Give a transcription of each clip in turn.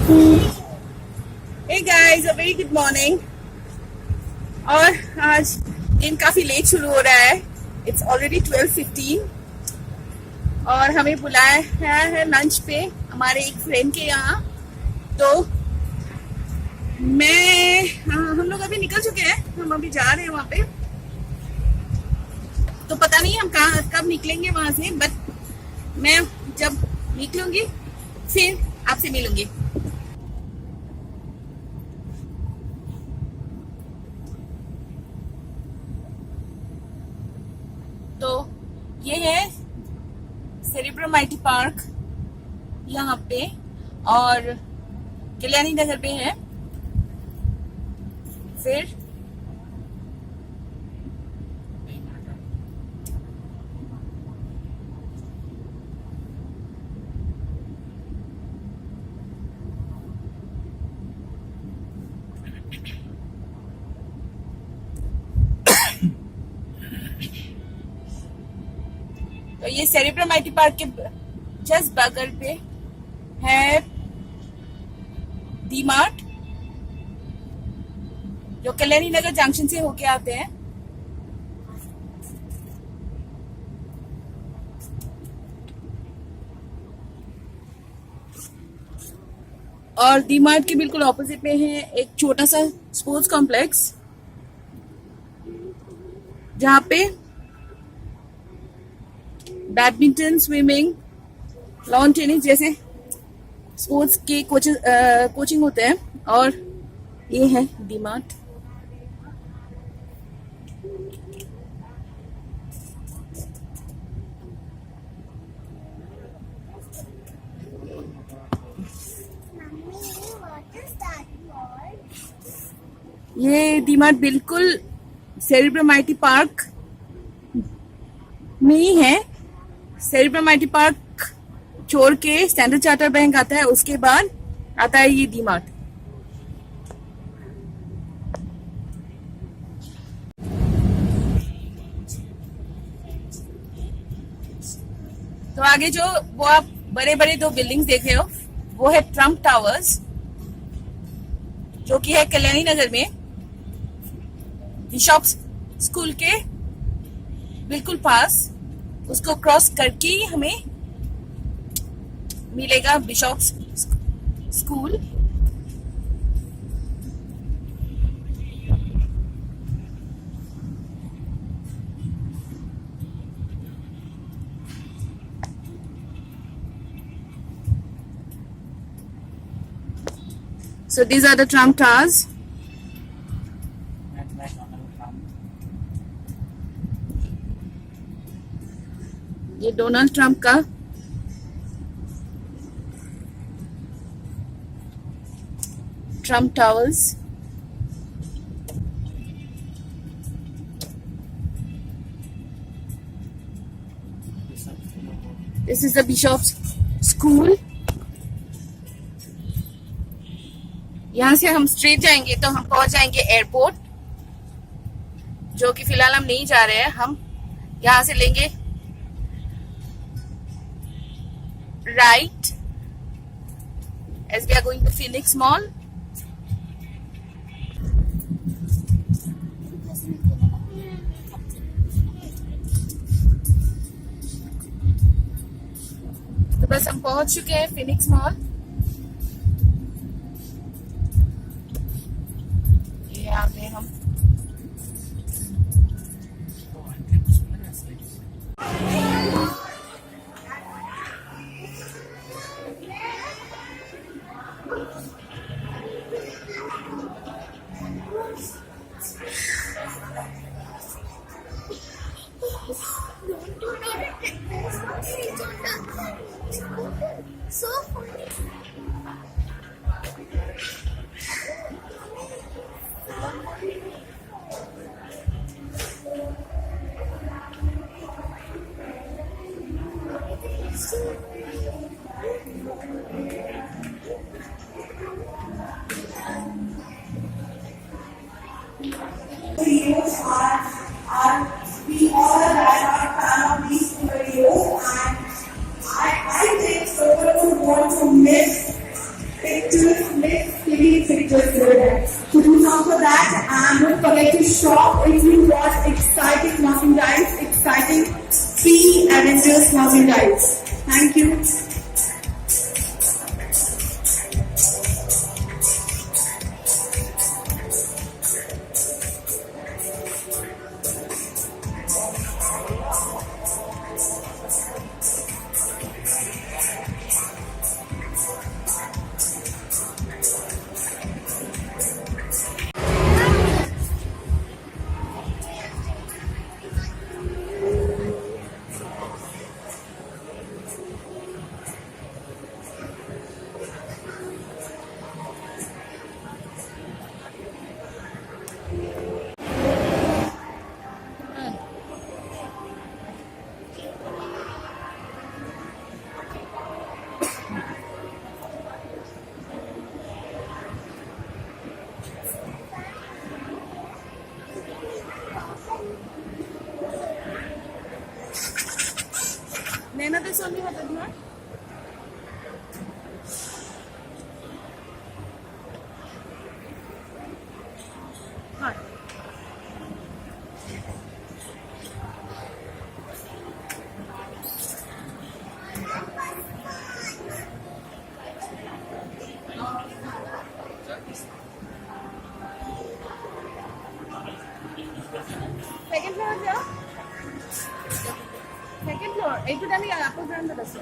Hey guys, a very good morning. और आज दिन काफी लेट शुरू हो रहा है। इट्स ऑलरेडी 12:15 और हमें बुलाया है लंच पे हमारे एक फ्रेंड के यहाँ। तो हम लोग अभी निकल चुके हैं, हम अभी जा रहे हैं वहाँ पे। तो पता नहीं हम कब निकलेंगे वहां से, बट मैं जब निकलूंगी फिर आपसे मिलूंगी। तो ये है सेरेब्रम आईटी पार्क यहाँ पे, और कल्याणी नगर पे है। फिर तो ये सेरेब्रम आईटी पार्क के जस्ट बगल पे है डी मार्ट, जो कल्याणी नगर जंक्शन से होके आते हैं। और डी मार्ट के बिल्कुल ऑपोजिट में है एक छोटा सा स्पोर्ट्स कॉम्प्लेक्स, जहां पे बैडमिंटन, स्विमिंग, लॉन टेनिस जैसे स्पोर्ट्स के कोचिंग होते हैं। और ये है डी मार्ट। ये डी मार्ट बिल्कुल सेरेब्रम आईटी पार्क में ही है। सेरेब्रम आईटी पार्क छोड़ के स्टैंडर्ड चार्टर बैंक आता है, उसके बाद आता है ये डी मार्ट। तो आगे जो वो आप बड़े बड़े दो बिल्डिंग्स देख रहे हो, वो है ट्रम्प टावर्स, जो कि है कल्याणी नगर में बिशॉप्स स्कूल के बिल्कुल पास। उसको क्रॉस करके ही हमें मिलेगा bishop's school. So these are the Trump towers. ये डोनाल्ड ट्रंप का Trump towers. This is the bishop's school. यहाँ से हम स्ट्रेट जाएंगे तो हम पहुंच जाएंगे एयरपोर्ट, जो कि फिलहाल हम नहीं जा रहे हैं। हम यहाँ से लेंगे right as we are going to Phoenix Mall. तो बस हम पहुंच चुके हैं फिनिक्स मॉल। ये आ गए हम। So funny. pictures, let's take pictures together. To do some for that, and don't forget to shop if you want exciting merchandise, exciting free Avengers merchandise. Thank you. Nena, this only what is not? Hi. Second floor is here? Second floor. Eight to ten upper ground আছে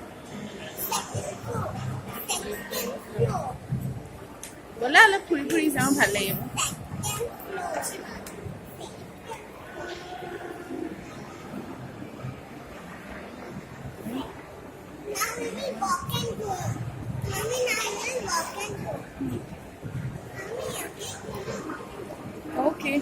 ব'লা অলপ ফুৰি ফুৰি যাওঁ ভাল লাগিব Okay.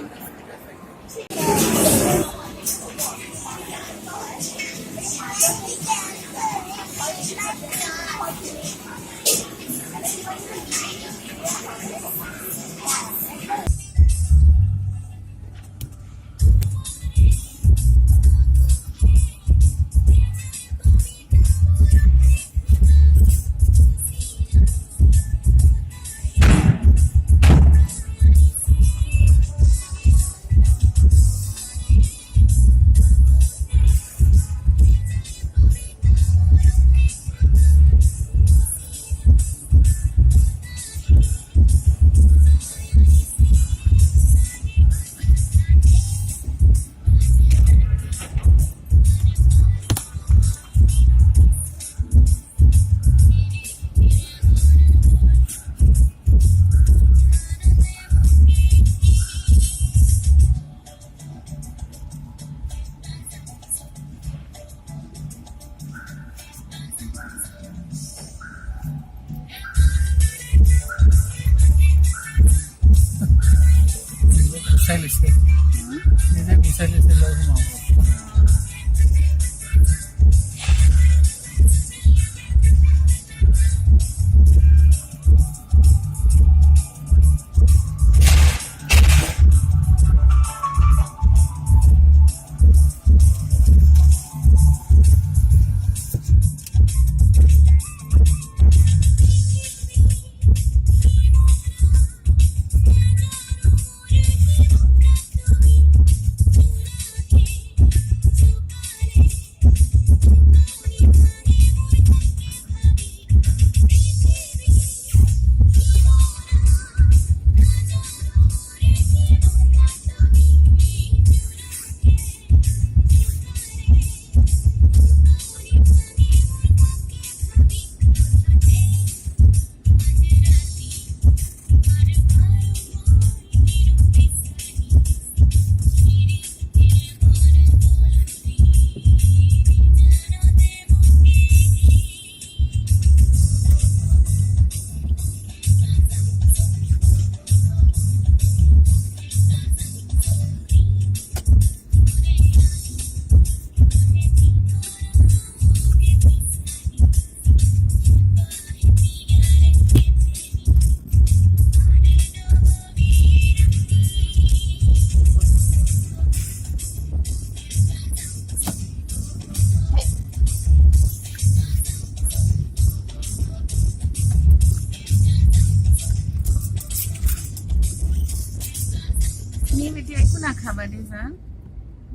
নাখাবা design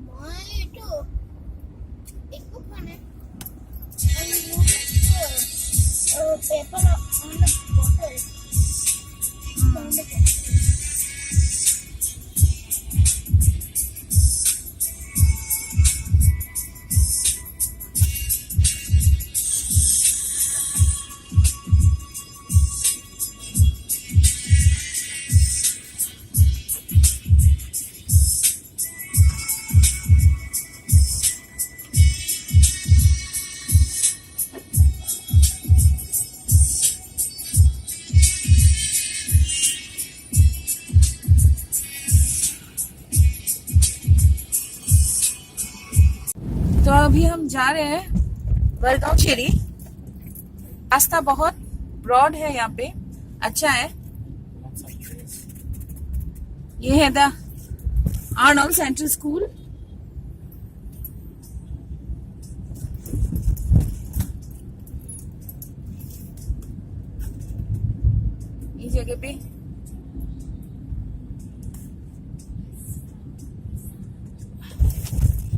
মই এইটো একো খোৱা নাই পেপাৰ অন দ্য বটল तो अभी हम जा रहे हैं वरगांव शेरी रास्ता बहुत ब्रॉड है यहाँ पे अच्छा है ये है द आर्नोल्ड सेंट्रल स्कूल इस जगह पे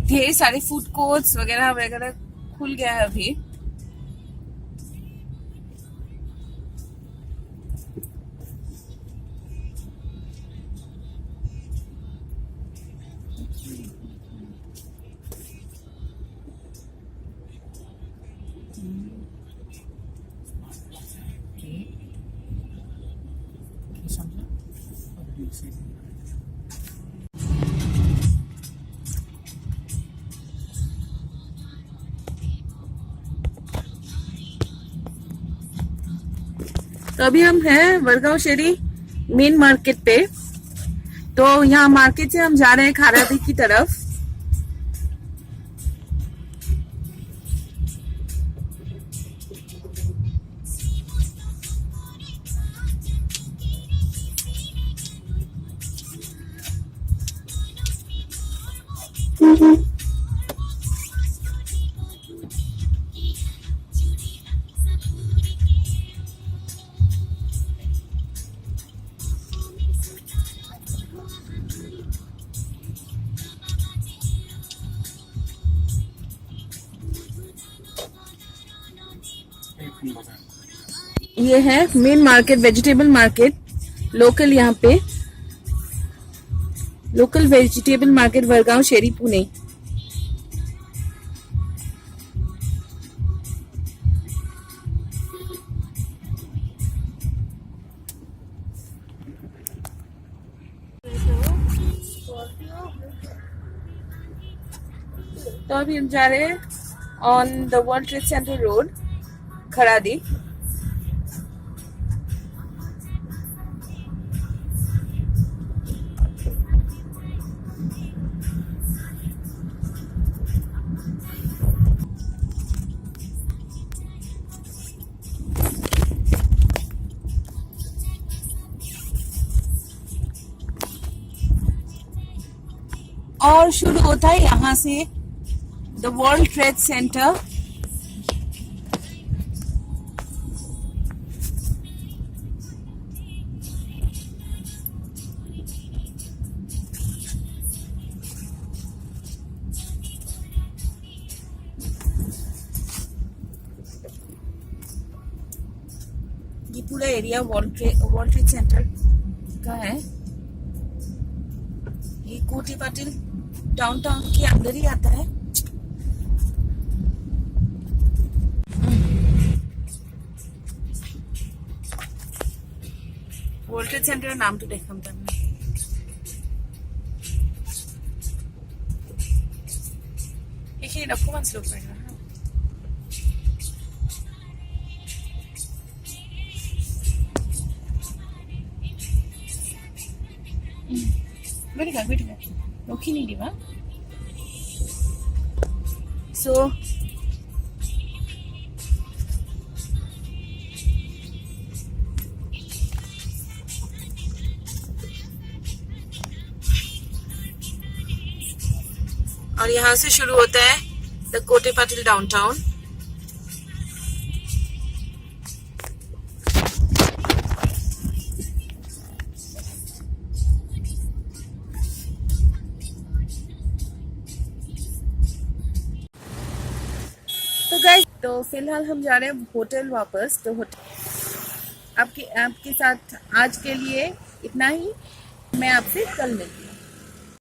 ढेर सारे फूड कोर्ट्स वगैरह वगैरह खुल गया है अभी तो अभी हम हैं वरगांव शेरी मेन मार्केट पे तो यहाँ मार्केट से हम जा रहे हैं खारादी की तरफ ये है main market vegetable market local यहाँ पे लोकल वेजिटेबल मार्केट वरगांव शेरी पुणे तो अभी हम जा रहे हैं on the world trade centre road Kharadi और शुरू होता है यहाँ से द वर्ल्ड ट्रेड सेंटर ये पूरा एरिया वर्ल्ड ट्रेड सेंटर का है ये कोटी पाटिल डाउनटाउन के अंदर ही आता है वर्ल्ड ट्रेड सेंटर नाम तो देखा था ये रखो वन स्लो पड़ेगा बेटा रखी नहीं दिवा सो और यहाँ से शुरू होता है द कोटे पाटिल डाउनटाउन तो गाइस, तो फिलहाल हम जा रहे हैं होटल वापस। तो होटल आपके साथ आज के लिए इतना ही। मैं आपसे कल मिलती हूँ।